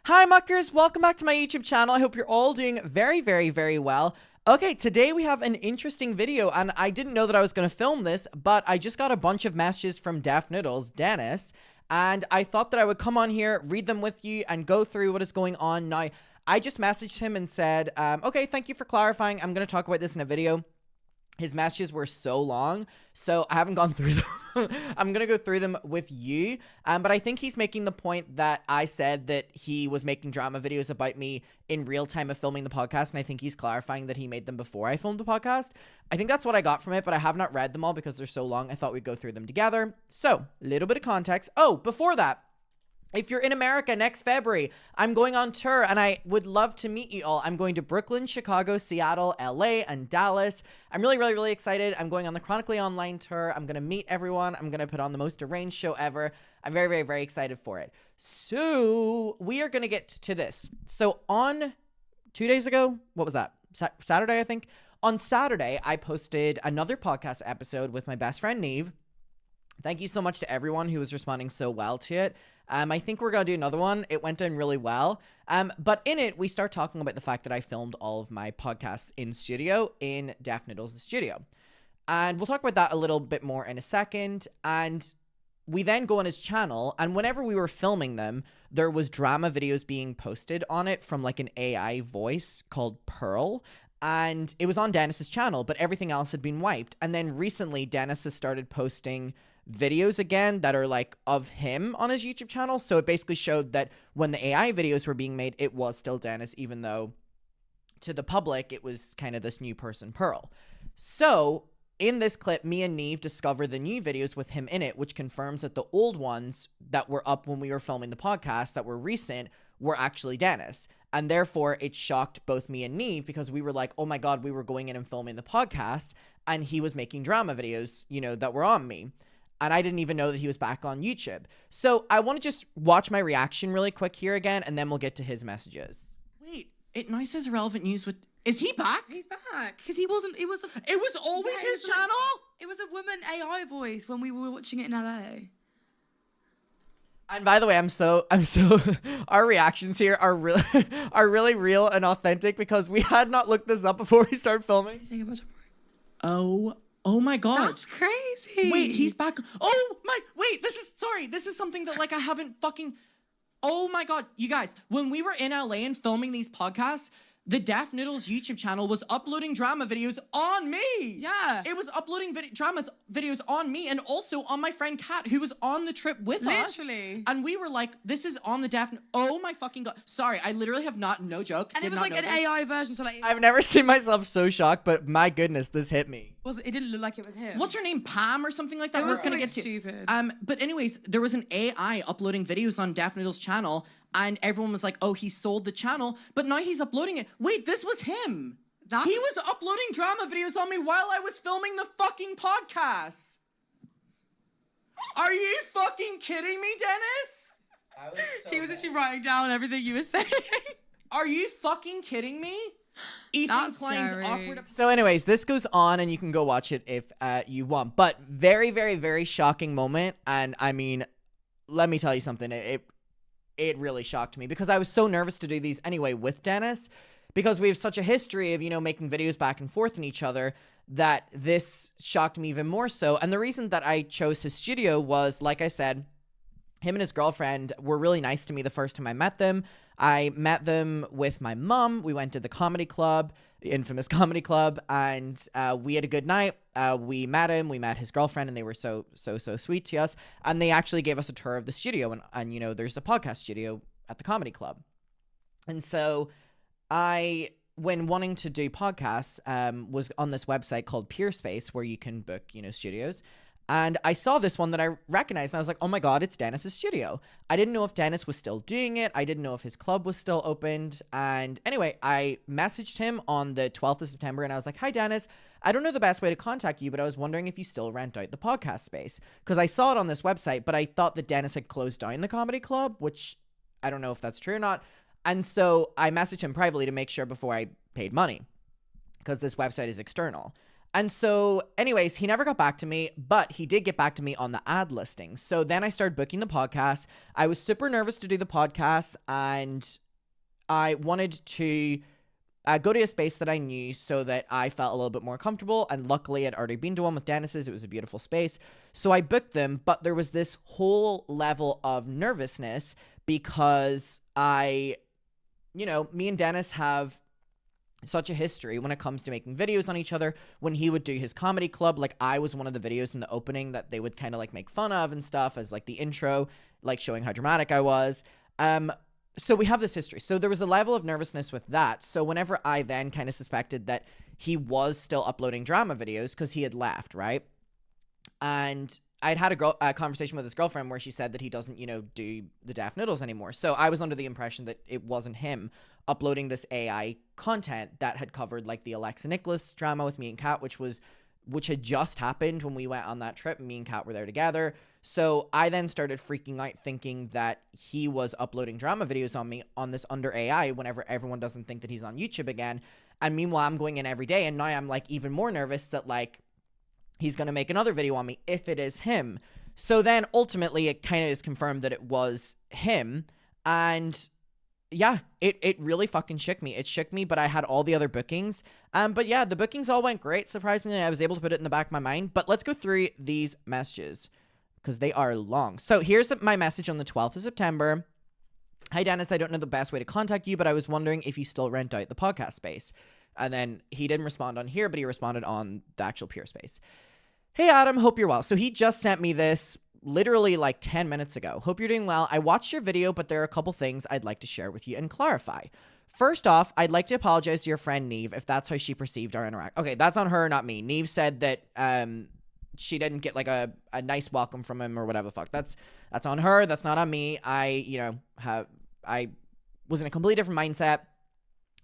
Hi muckers, welcome back to my YouTube channel. I hope you're all doing very, very, very well. Okay, today we have an interesting video, and I didn't know that I was going to film this, but I just got a bunch of messages from DefNoodles, Dennis, and I thought that I would come on here, read them with you, and go through what is going on. Now, I just messaged him and said, okay, thank you for clarifying. I'm going to talk about this in a video. His messages were so long, so I haven't gone through them. I'm going to go through them with you, but I think he's making the point that I said that he was making drama videos about me in real time of filming the podcast, and I think he's clarifying that he made them before I filmed the podcast. I think that's what I got from it, but I have not read them all because they're so long. I thought we'd go through them together. So, a little bit of context. Oh, before that, if you're in America next February, I'm going on tour and I would love to meet you all. I'm going to Brooklyn, Chicago, Seattle, LA, and Dallas. I'm really, really, really excited. I'm going on the Chronically online tour. I'm going to meet everyone. I'm going to put on the most arranged show ever. I'm very, very, very excited for it. So we are going to get to this. So on 2 days ago, what was that? Saturday, I think. On Saturday, I posted another podcast episode with my best friend, Neve. Thank you so much to everyone who was responding so well to it. I think we're going to do another one. It went down really well. But in it, we start talking about the fact that I filmed all of my podcasts in studio in DefNoodles' studio. And we'll talk about that a little bit more in a second. And we then go on his channel. And whenever we were filming them, there was drama videos being posted on it from like an AI voice called Pearl. And it was on Dennis's channel, but everything else had been wiped. And then recently, Dennis has started posting videos again that are like of him on his YouTube channel. So it basically showed that when the AI videos were being made, it was still Dennis, even though to the public, it was kind of this new person, Pearl. So in this clip, me and Neve discover the new videos with him in it, which confirms that the old ones that were up when we were filming the podcast that were recent were actually Dennis. And therefore, it shocked both me and Neve because we were like, oh my God, we were going in and filming the podcast and he was making drama videos, you know, that were on me. And I didn't even know that he was back on YouTube. So I want to just watch my reaction really quick here again, and then we'll get to his messages. Wait, it now says relevant news with... Is he back? He's back. Because he wasn't... It was always his channel? It was a woman AI voice when we were watching it in LA. And by the way, I'm so our reactions here are really real and authentic because we had not looked this up before we started filming. Oh my God. That's crazy. Wait, he's back. Oh my, wait, this is something that like I haven't fucking, oh my God. You guys, when we were in LA and filming these podcasts, the DefNoodles YouTube channel was uploading drama videos on me. Yeah. It was uploading drama videos on me and also on my friend Kat, who was on the trip with us. Literally. And we were like, this is on the oh my fucking God. Sorry, I literally have no joke. And it was like an AI version, so like... I've never seen myself so shocked, but my goodness, this hit me. It didn't look like it was him. What's her name? Pam or something like that? It was We're gonna something get to stupid. But anyways, there was an AI uploading videos on DefNoodles' channel, and everyone was like, "Oh, he sold the channel," but now he's uploading it. Wait, this was him. He was uploading drama videos on me while I was filming the fucking podcast. Are you fucking kidding me, Dennis? He was actually writing down everything you were saying. Are you fucking kidding me? Ethan That's Klein's scary. awkward. So anyways, this goes on and you can go watch it if you want. But very, very, very shocking moment. And I mean, let me tell you something. It really shocked me because I was so nervous to do these anyway with Dennis because we have such a history of, you know, making videos back and forth in each other that this shocked me even more so. And the reason that I chose his studio was, like I said, him and his girlfriend were really nice to me the first time I met them. I met them with my mom. We went to the comedy club, the infamous comedy club, and we had a good night. We met him, we met his girlfriend, and they were so sweet to us. And they actually gave us a tour of the studio, and you know, there's a podcast studio at the comedy club. And so I, when wanting to do podcasts, was on this website called Peerspace where you can book, you know, studios. And I saw this one that I recognized, and I was like, oh my God, it's Dennis's studio. I didn't know if Dennis was still doing it. I didn't know if his club was still opened. And anyway, I messaged him on the 12th of September, and I was like, hi, Dennis. I don't know the best way to contact you, but I was wondering if you still rent out the podcast space. Because I saw it on this website, but I thought that Dennis had closed down the comedy club, which I don't know if that's true or not. And so I messaged him privately to make sure before I paid money, because this website is external. And so, anyways, he never got back to me, but he did get back to me on the ad listing. So then I started booking the podcast. I was super nervous to do the podcast, and I wanted to go to a space that I knew so that I felt a little bit more comfortable. And luckily, I'd already been to one with Dennis's. It was a beautiful space. So I booked them, but there was this whole level of nervousness because me and Dennis have such a history when it comes to making videos on each other. When he would do his comedy club, like I was one of the videos in the opening that they would kind of like make fun of and stuff as like the intro, like showing how dramatic I was. So we have this history. So there was a level of nervousness with that. So whenever I then kind of suspected that he was still uploading drama videos because he had left, right? And I'd had a conversation with his girlfriend where she said that he doesn't, do the DefNoodles anymore. So I was under the impression that it wasn't him uploading this AI content that had covered like the Alexa Nicholas drama with me and Kat, which had just happened when we went on that trip. Me and Kat were there together. So I then started freaking out thinking that he was uploading drama videos on me on this under AI whenever everyone doesn't think that he's on YouTube again. And meanwhile, I'm going in every day, and now I'm like even more nervous that like he's going to make another video on me if it is him. So then ultimately it kind of is confirmed that it was him. And yeah, it really fucking shook me. It shook me, but I had all the other bookings. But yeah, the bookings all went great. Surprisingly, I was able to put it in the back of my mind. But let's go through these messages because they are long. So here's my message on the 12th of September. Hi, Dennis. I don't know the best way to contact you, but I was wondering if you still rent out the podcast space. And then he didn't respond on here, but he responded on the actual Pure space. Hey, Adam. Hope you're well. So he just sent me this literally like 10 minutes ago. Hope you're doing well. I watched your video, but there are a couple things I'd like to share with you and clarify. First off, I'd like to apologize to your friend Neve if that's how she perceived our interaction. Okay, that's on her, not me. Neve said that she didn't get like a nice welcome from him or whatever the fuck. That's on her. That's not on me. I was in a completely different mindset.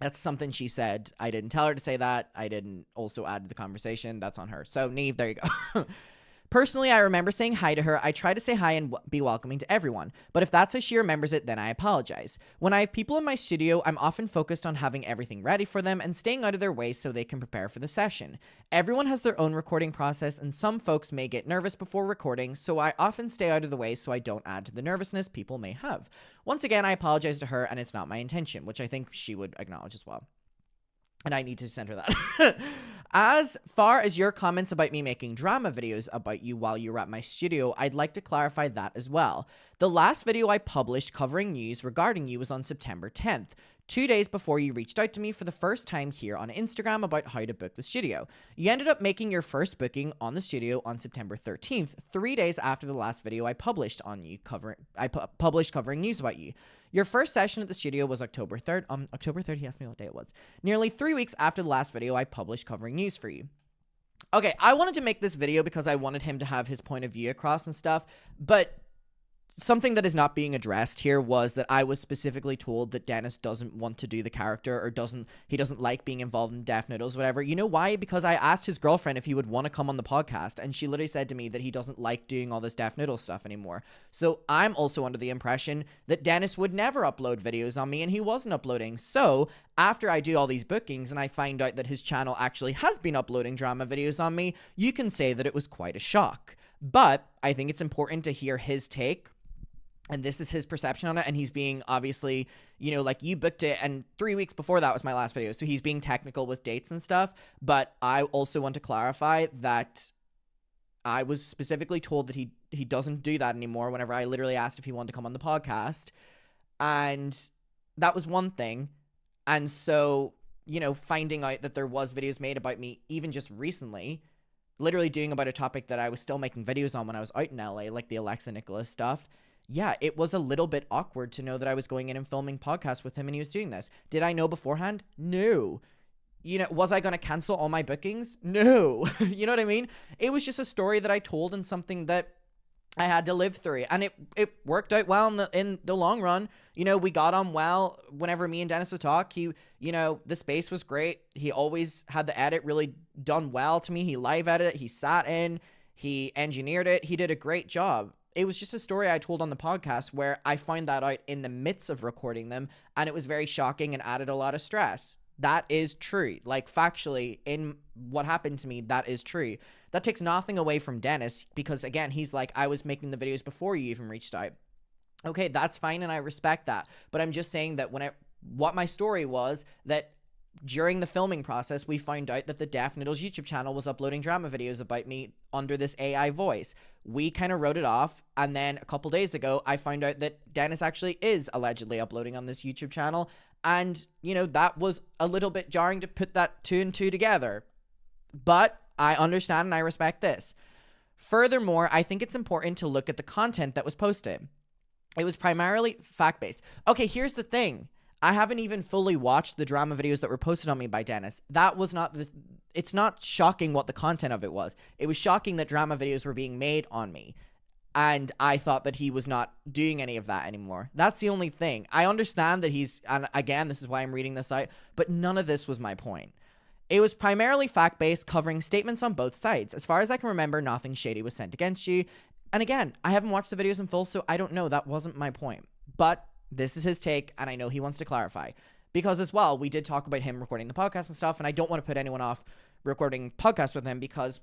That's something she said. I didn't tell her to say that. I didn't also add to the conversation. That's on her. So Neve, there you go. Personally, I remember saying hi to her. I try to say hi and be welcoming to everyone, but if that's how she remembers it, then I apologize. When I have people in my studio, I'm often focused on having everything ready for them and staying out of their way so they can prepare for the session. Everyone has their own recording process, and some folks may get nervous before recording, so I often stay out of the way so I don't add to the nervousness people may have. Once again, I apologize to her, and it's not my intention, which I think she would acknowledge as well. And I need to send her that. As far as your comments about me making drama videos about you while you were at my studio, I'd like to clarify that as well. The last video I published covering news regarding you was on September 10th, 2 days before you reached out to me for the first time here on Instagram about how to book the studio. You ended up making your first booking on the studio on September 13th, 3 days after the last video I published on you published covering news about you. Your first session at the studio was October 3rd. October 3rd, he asked me what day it was. Nearly 3 weeks after the last video I published covering news for you. Okay, I wanted to make this video because I wanted him to have his point of view across and stuff, but something that is not being addressed here was that I was specifically told that Dennis doesn't want to do the character or he doesn't like being involved in DefNoodles, whatever. You know why? Because I asked his girlfriend if he would want to come on the podcast, and she literally said to me that he doesn't like doing all this DefNoodles stuff anymore. So I'm also under the impression that Dennis would never upload videos on me, and he wasn't uploading. So after I do all these bookings and I find out that his channel actually has been uploading drama videos on me, you can say that it was quite a shock. But I think it's important to hear his take. And this is his perception on it, and he's being obviously, like you booked it, and 3 weeks before that was my last video, so he's being technical with dates and stuff, but I also want to clarify that I was specifically told that he doesn't do that anymore whenever I literally asked if he wanted to come on the podcast, and that was one thing, and so, finding out that there was videos made about me even just recently, literally doing about a topic that I was still making videos on when I was out in LA, like the Alexa Nicholas stuff. Yeah, it was a little bit awkward to know that I was going in and filming podcasts with him and he was doing this. Did I know beforehand? No. Was I going to cancel all my bookings? No. You know what I mean? It was just a story that I told and something that I had to live through. And it worked out well in the long run. We got on well whenever me and Dennis would talk. The space was great. He always had the edit really done well to me. He live edited it. He sat in. He engineered it. He did a great job. It was just a story I told on the podcast where I found that out in the midst of recording them, and it was very shocking and added a lot of stress. That is true. Like, factually, in what happened to me, that is true. That takes nothing away from Dennis, because again, he's like, I was making the videos before you even reached out. Okay, that's fine, and I respect that. But I'm just saying that what my story was, that during the filming process, we found out that the DefNoodles YouTube channel was uploading drama videos about me under this AI voice. We kind of wrote it off, and then a couple days ago, I found out that Dennis actually is allegedly uploading on this YouTube channel, and, you know, that was a little bit jarring to put that 2 and 2 together. But I understand and I respect this. Furthermore, I think it's important to look at the content that was posted. It was primarily fact-based. Okay, here's the thing. I haven't even fully watched the drama videos that were posted on me by Dennis. That was not it's not shocking what the content of it was. It was shocking that drama videos were being made on me. And I thought that he was not doing any of that anymore. That's the only thing. I understand that and again, this is why I'm reading this out, but none of this was my point. It was primarily fact-based, covering statements on both sides. As far as I can remember, nothing shady was sent against you. And again, I haven't watched the videos in full, so I don't know. That wasn't my point. But this is his take, and I know he wants to clarify. Because as well, we did talk about him recording the podcast and stuff, and I don't want to put anyone off recording podcasts with him because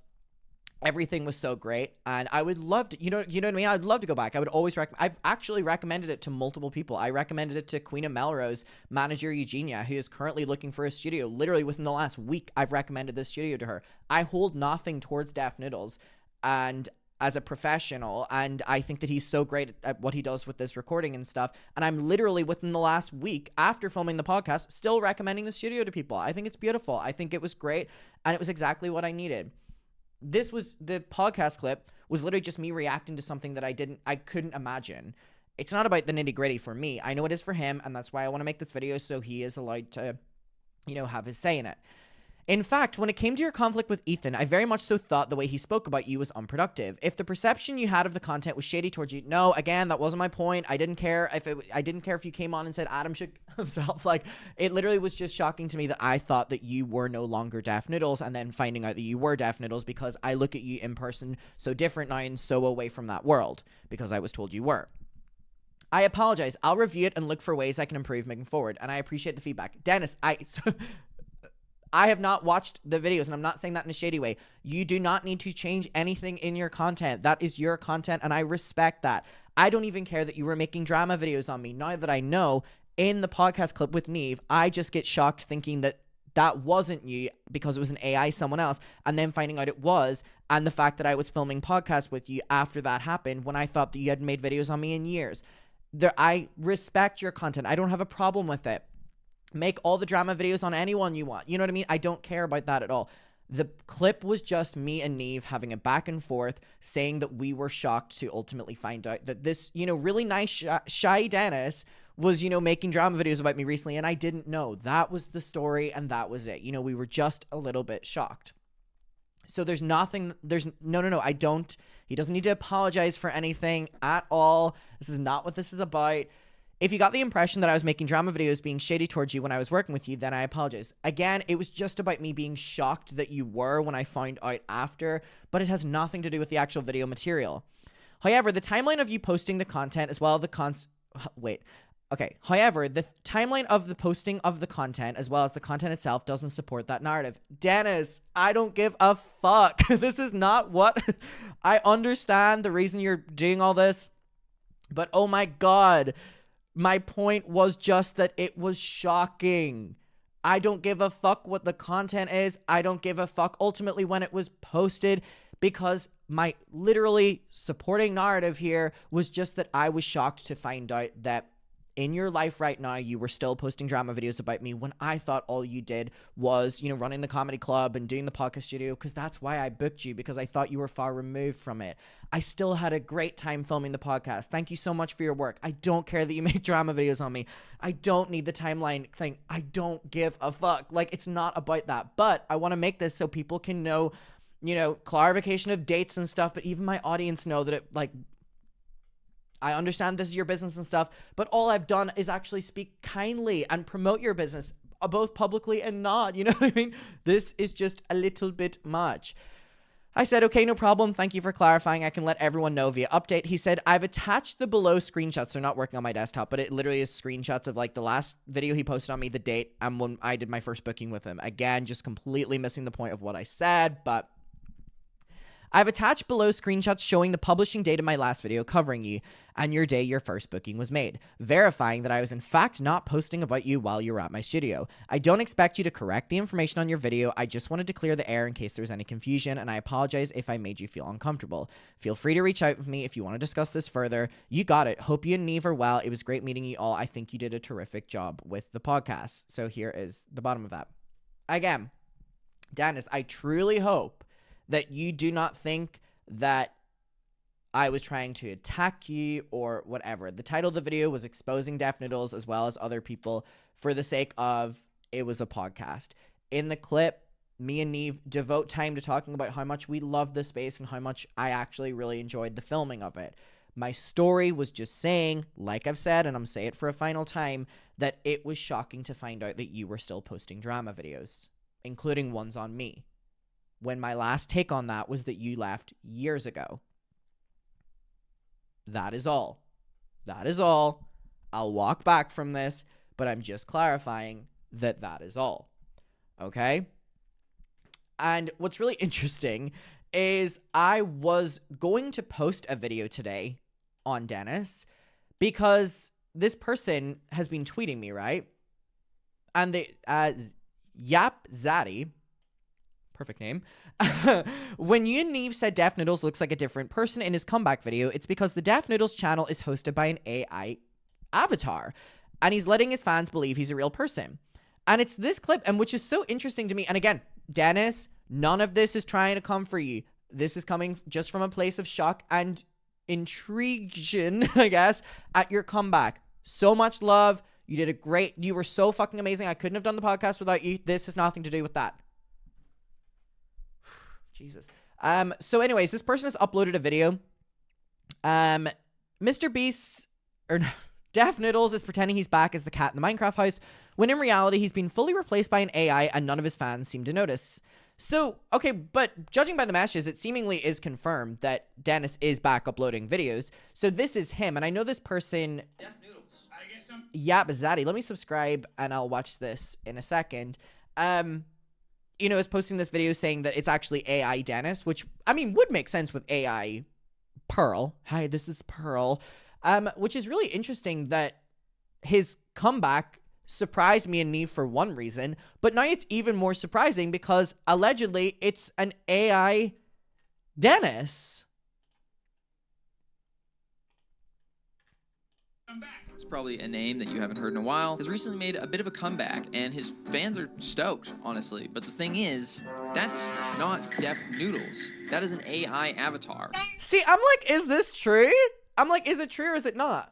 everything was so great, and I would love to, you know what I mean? I'd love to go back. I would always I've actually recommended it to multiple people. I recommended it to Queen of Melrose manager Eugenia, who is currently looking for a studio. Literally within the last week, I've recommended this studio to her. I hold nothing towards DefNoodles, and as a professional, and I think that he's so great at what he does with this recording and stuff, and I'm literally within the last week after filming the podcast still recommending the studio to people. I think it's beautiful. I think it was great, and it was exactly what I needed. The podcast clip was literally just me reacting to something that I couldn't imagine. It's not about the nitty gritty for me. I know it is for him, and that's why I want to make this video, so he is allowed to, you know, have his say in it. In fact, when it came to your conflict with Ethan, I very much so thought the way he spoke about you was unproductive. If the perception you had of the content was shady towards you, no, again, that wasn't my point. I didn't care if you came on and said Adam should himself. Like, it literally was just shocking to me that I thought that you were no longer DefNoodles, and then finding out that you were DefNoodles, because I look at you in person so different now and so away from that world, because I was told you were. I apologize. I'll review it and look for ways I can improve moving forward, and I appreciate the feedback. Dennis, I have not watched the videos, and I'm not saying that in a shady way. You do not need to change anything in your content. That is your content, and I respect that. I don't even care that you were making drama videos on me. Now that I know, in the podcast clip with Neve, I just get shocked thinking that that wasn't you because it was an AI someone else, and then finding out it was, and the fact that I was filming podcasts with you after that happened when I thought that you had made videos on me in years. I respect your content. I don't have a problem with it. Make all the drama videos on anyone you want. You know what I mean? I don't care about that at all. The clip was just me and Neve having a back and forth, saying that we were shocked to ultimately find out that this, you know, really nice, shy Dennis was, you know, making drama videos about me recently, and I didn't know. That was the story, and that was it. You know, we were just a little bit shocked. So there's nothing, no, I don't, he doesn't need to apologize for anything at all. This is not what this is about. If you got the impression that I was making drama videos being shady towards you when I was working with you, then I apologize. Again, it was just about me being shocked that you were when I found out after, but it has nothing to do with the actual video material. However, the timeline of you posting the content as well as However, the timeline of the posting of the content as well as the content itself doesn't support that narrative. Dennis, I don't give a fuck. This is not what I understand the reason you're doing all this, but oh my God. My point was just that it was shocking. I don't give a fuck what the content is. I don't give a fuck ultimately when it was posted, because my literally supporting narrative here was just that I was shocked to find out that in your life right now, you were still posting drama videos about me when I thought all you did was, you know, running the comedy club and doing the podcast studio, because that's why I booked you, because I thought you were far removed from it. I still had a great time filming the podcast. Thank you so much for your work. I don't care that you make drama videos on me. I don't need the timeline thing. I don't give a fuck. Like, it's not about that. But I want to make this so people can know, you know, clarification of dates and stuff, but even my audience know that it, like, I understand this is your business and stuff, but all I've done is actually speak kindly and promote your business, both publicly and not, you know what I mean? This is just a little bit much. I said, okay, no problem. Thank you for clarifying. I can let everyone know via update. He said, I've attached the below screenshots. They're not working on my desktop, but it literally is screenshots of like the last video he posted on me, the date, and when I did my first booking with him. Again, just completely missing the point of what I said, but I've attached below screenshots showing the publishing date of my last video covering you and your day your first booking was made, verifying that I was in fact not posting about you while you were at my studio. I don't expect you to correct the information on your video. I just wanted to clear the air in case there was any confusion, and I apologize if I made you feel uncomfortable. Feel free to reach out with me if you want to discuss this further. You got it. Hope you and Neve are well. It was great meeting you all. I think you did a terrific job with the podcast. So here is the bottom of that. Again, Dennis, I truly hope that you do not think that I was trying to attack you or whatever. The title of the video was exposing DefNoodles as well as other people for the sake of it was a podcast. In the clip, me and Neve devote time to talking about how much we love the space and how much I actually really enjoyed the filming of it. My story was just saying, like I've said, and I'm saying it for a final time, that it was shocking to find out that you were still posting drama videos, including ones on me, when my last take on that was that you left years ago. That is all. That is all. I'll walk back from this, but I'm just clarifying that that is all. Okay? And what's really interesting is I was going to post a video today on Dennis because this person has been tweeting me, right? And they, Yap Zaddy, perfect name. When you and Neve said DefNoodles looks like a different person in his comeback video, it's because the DefNoodles channel is hosted by an AI avatar, and he's letting his fans believe he's a real person. And it's this clip, and which is so interesting to me. And again, Dennis, none of this is trying to come for you. This is coming just from a place of shock and intrigue, I guess, at your comeback. So much love. You did a great, you were so fucking amazing. I couldn't have done the podcast without you. This has nothing to do with that. Jesus. So anyways, this person has uploaded a video. Mr. Beast, or DefNoodles is pretending he's back as the cat in the Minecraft house, when in reality, he's been fully replaced by an AI and none of his fans seem to notice. So, okay, but judging by the messages, it seemingly is confirmed that Dennis is back uploading videos. So this is him, and I know this person, DefNoodles. I guess Yap Zaddy. Let me subscribe and I'll watch this in a second. You know, is posting this video saying that it's actually AI Dennis, which, I mean, would make sense with AI Pearl. Hi, this is Pearl. Which is really interesting that his comeback surprised me and Neve for one reason, but now it's even more surprising because allegedly it's an AI Dennis. I'm back. It's probably a name that you haven't heard in a while, has recently made a bit of a comeback, and his fans are stoked, honestly. But the thing is, that's not DefNoodles. That is an AI avatar. See, I'm like, is this true? I'm like, is it true or is it not?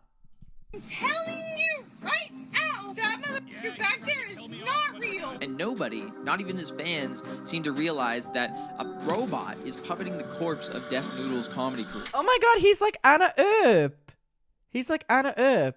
I'm telling you right now, that motherfucker back there is not real. And nobody, not even his fans, seem to realize that a robot is puppeting the corpse of DefNoodles' comedy crew. Oh my god, he's like Anna Earp. He's like Anna Earp.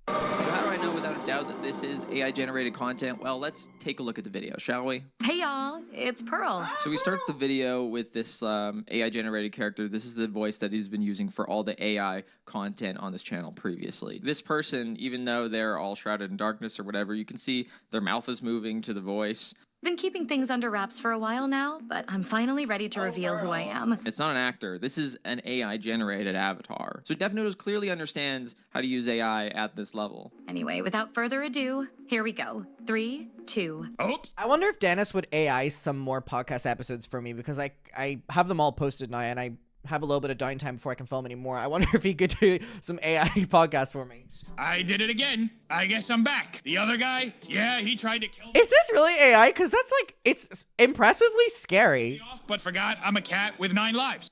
So how do I know without a doubt that this is AI-generated content? Well, let's take a look at the video, shall we? Hey y'all, it's Pearl. So we start the video with this AI-generated character. This is the voice that he's been using for all the AI content on this channel previously. This person, even though they're all shrouded in darkness or whatever, you can see their mouth is moving to the voice. Been keeping things under wraps for a while now, but I'm finally ready to reveal who I am. It's not an actor. This is an AI-generated avatar. So DefNoodles clearly understands how to use AI at this level. Anyway, without further ado, here we go. 3, 2. Oops. I wonder if Dennis would AI some more podcast episodes for me because I have them all posted now and I have a little bit of downtime before I can film anymore. I wonder if he could do some AI podcasts for me. I did it again. I guess I'm back. The other guy, yeah, he tried to kill me Is this really AI? Because that's like, it's impressively scary. off, but forgot I'm a cat with 9 lives.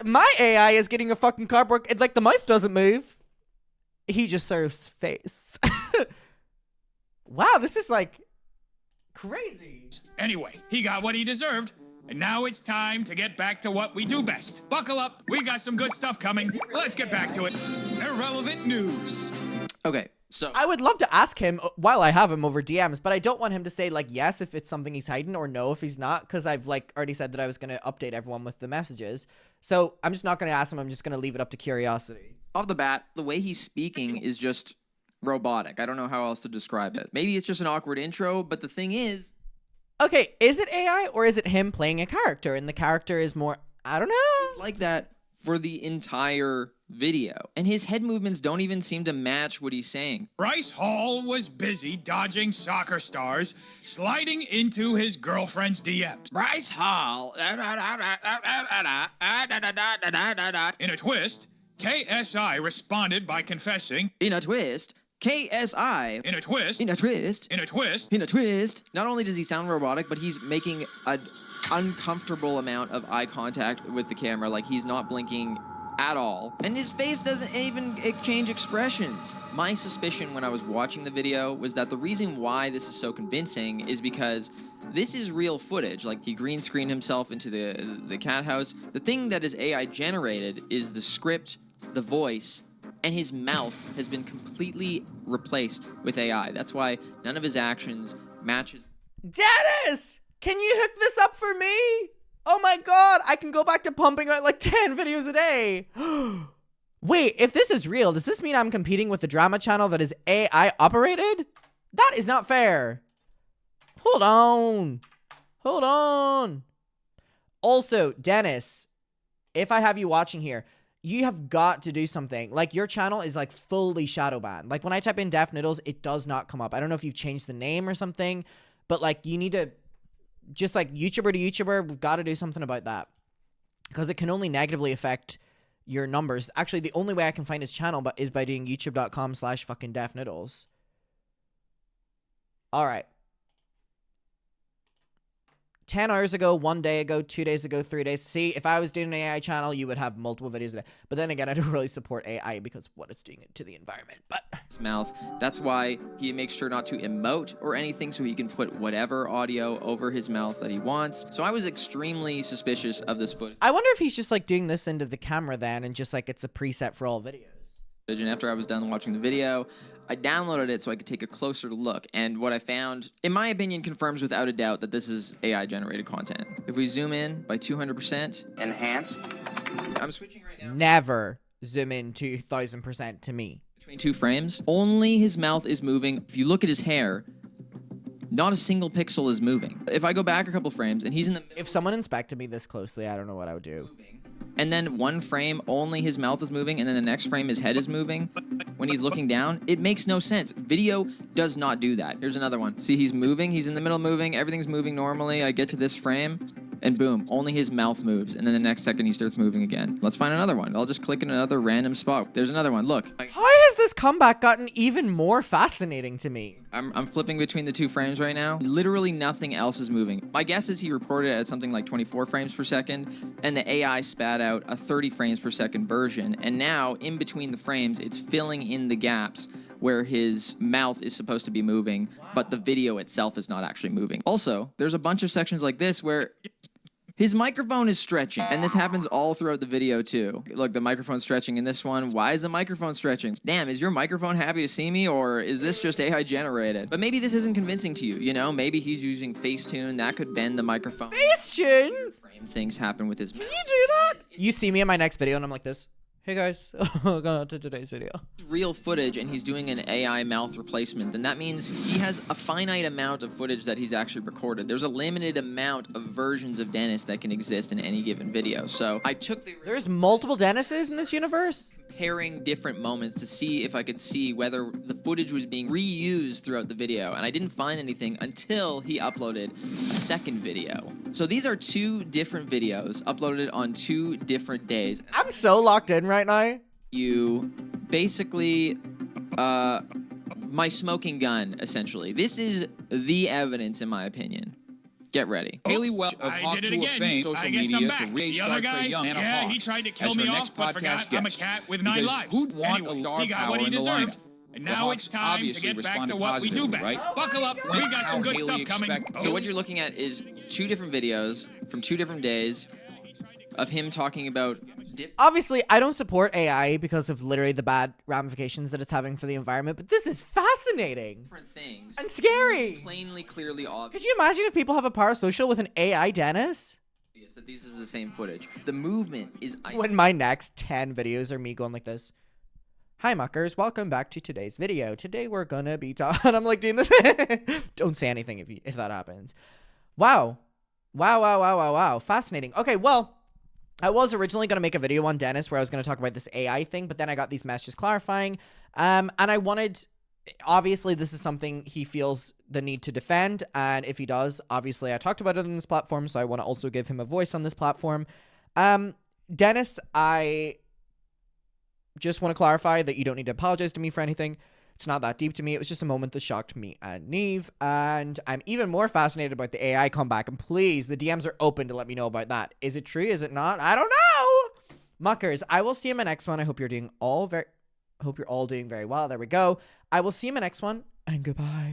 My AI is getting a fucking cardboard, like the mouth doesn't move. He just serves face. Wow, this is like crazy. Anyway, he got what he deserved. And now it's time to get back to what we do best. Buckle up. We got some good stuff coming. Let's get back to it. Irrelevant news. Okay, so I would love to ask him while I have him over DMs, but I don't want him to say like yes if it's something he's hiding or no if he's not, because I've like already said that I was going to update everyone with the messages. So I'm just not going to ask him. I'm just going to leave it up to curiosity. off the bat, the way he's speaking is just robotic. I don't know how else to describe it. Maybe it's just an awkward intro, but the thing is... Okay, is it AI or is it him playing a character and the character is more... I don't know. It's like that for the entire video. And his head movements don't even seem to match what he's saying. Bryce Hall was busy dodging soccer stars, sliding into his girlfriend's DMs. Bryce Hall. In a twist, KSI responded by confessing. In a twist, KSI. In a twist. In a twist. In a twist. In a twist. Not only does he sound robotic, but he's making an uncomfortable amount of eye contact with the camera, like he's not blinking at all. And his face doesn't even exchange expressions. My suspicion when I was watching the video was that the reason why this is so convincing is because this is real footage. Like, he green screened himself into the cat house. The thing that is AI generated is the script, the voice, and his mouth has been completely replaced with AI. That's why none of his actions matches. Dennis! Can you hook this up for me? Oh my god, I can go back to pumping out like 10 videos a day. Wait, if this is real, does this mean I'm competing with the drama channel that is AI operated? That is not fair. Hold on. Hold on. Also, Dennis, if I have you watching here, you have got to do something. Like, your channel is like fully shadow banned. Like, when I type in DefNoodles, it does not come up. I don't know if you've changed the name or something, but like, you need to just like YouTuber to YouTuber, we've got to do something about that because it can only negatively affect your numbers. Actually, the only way I can find his channel is by doing youtube.com/fucking DefNoodles. All right. 10 hours ago, 1 day ago, 2 days ago, 3 days. See, if I was doing an AI channel, you would have multiple videos a day. But then again, I don't really support AI because what it's doing to the environment. But his mouth. That's why he makes sure not to emote or anything, so he can put whatever audio over his mouth that he wants. So I was extremely suspicious of this footage. I wonder if he's just like doing this into the camera then and just like it's a preset for all videos. And after I was done watching the video, I downloaded it so I could take a closer look. And what I found, in my opinion, confirms without a doubt that this is AI-generated content. If we zoom in by 200%... Enhanced. I'm switching right now. Never zoom in 2,000% to me. Between 2 frames, only his mouth is moving. If you look at his hair, not a single pixel is moving. If I go back a couple frames and he's in the middle... If someone inspected me this closely, I don't know what I would do. And then one frame, only his mouth is moving, and then the next frame, his head is moving. When he's looking down, it makes no sense. Video does not do that. Here's another one. See, he's moving. He's in the middle moving. Everything's moving normally. I get to this frame, and boom, only his mouth moves. And then the next second, he starts moving again. Let's find another one. I'll just click in another random spot. There's another one. Look. How has this comeback gotten even more fascinating to me? I'm flipping between the 2 frames right now. Literally nothing else is moving. My guess is he reported it at something like 24 frames per second, and the AI spat out a 30 frames per second version. And now, in between the frames, it's filling in the gaps where his mouth is supposed to be moving, but the video itself is not actually moving. Also, there's a bunch of sections like this where his microphone is stretching, and this happens all throughout the video too. Look, the microphone's stretching in this one. Why is the microphone stretching? Damn, is your microphone happy to see me, or is this just AI generated? But maybe this isn't convincing to you, you know? Maybe he's using Facetune. That could bend the microphone. Facetune? Things happen with his mouth. Can you do that? You see me in my next video, and I'm like this. Hey guys, welcome to today's video. Real footage and he's doing an AI mouth replacement, then that means he has a finite amount of footage that he's actually recorded. There's a limited amount of versions of Dennis that can exist in any given video. So I took the... There's multiple Dennises in this universe? Comparing different moments to see if I could see whether the footage was being reused throughout the video, and I didn't find anything until he uploaded a second video. So these are 2 different videos uploaded on 2 different days. I'm so locked in right now. You basically my smoking gun, essentially. This is the evidence, in my opinion. Get ready. Haley Welch of I Hawk did it Tour again. fame, social I guess I'm media back. to raise The Star other Trek guy, Young and a yeah, Hawk he tried to as kill her me next off, but forgot podcast I'm a guest. cat with 9 Because lives. who'd want Anyway, a star he got power what he in the deserved. limelight? And The now Hawks it's time to obviously get back to responded what we do positively, best. right? Buckle up, we got some good Haley stuff coming. expect- So what you're looking at is 2 different videos from 2 different days of him talking about Obviously, I don't support AI because of literally the bad ramifications that it's having for the environment, but this is fascinating different things. and scary. Plainly, clearly obvious. Could you imagine if people have a parasocial with an AI Dennis? That these is the same footage. The movement is. When my next 10 videos are me going like this. Hi, muckers. Welcome back to today's video. Today we're gonna be talking. I'm like doing this. Don't say anything if that happens. Wow. Wow. Fascinating. Okay, well, I was originally going to make a video on Dennis where I was going to talk about this AI thing, but then I got these messages clarifying. And I wanted, obviously, this is something he feels the need to defend. And if he does, obviously, I talked about it on this platform, so I want to also give him a voice on this platform. Dennis, I just want to clarify that you don't need to apologize to me for anything. It's not that deep to me. It was just a moment that shocked me and Neve. And I'm even more fascinated about the AI comeback. And please, the DMs are open to let me know about that. Is it true? Is it not? I don't know. Muckers, I will see you in my next one. I hope you're all doing very well. There we go. I will see you in my next one. And goodbye.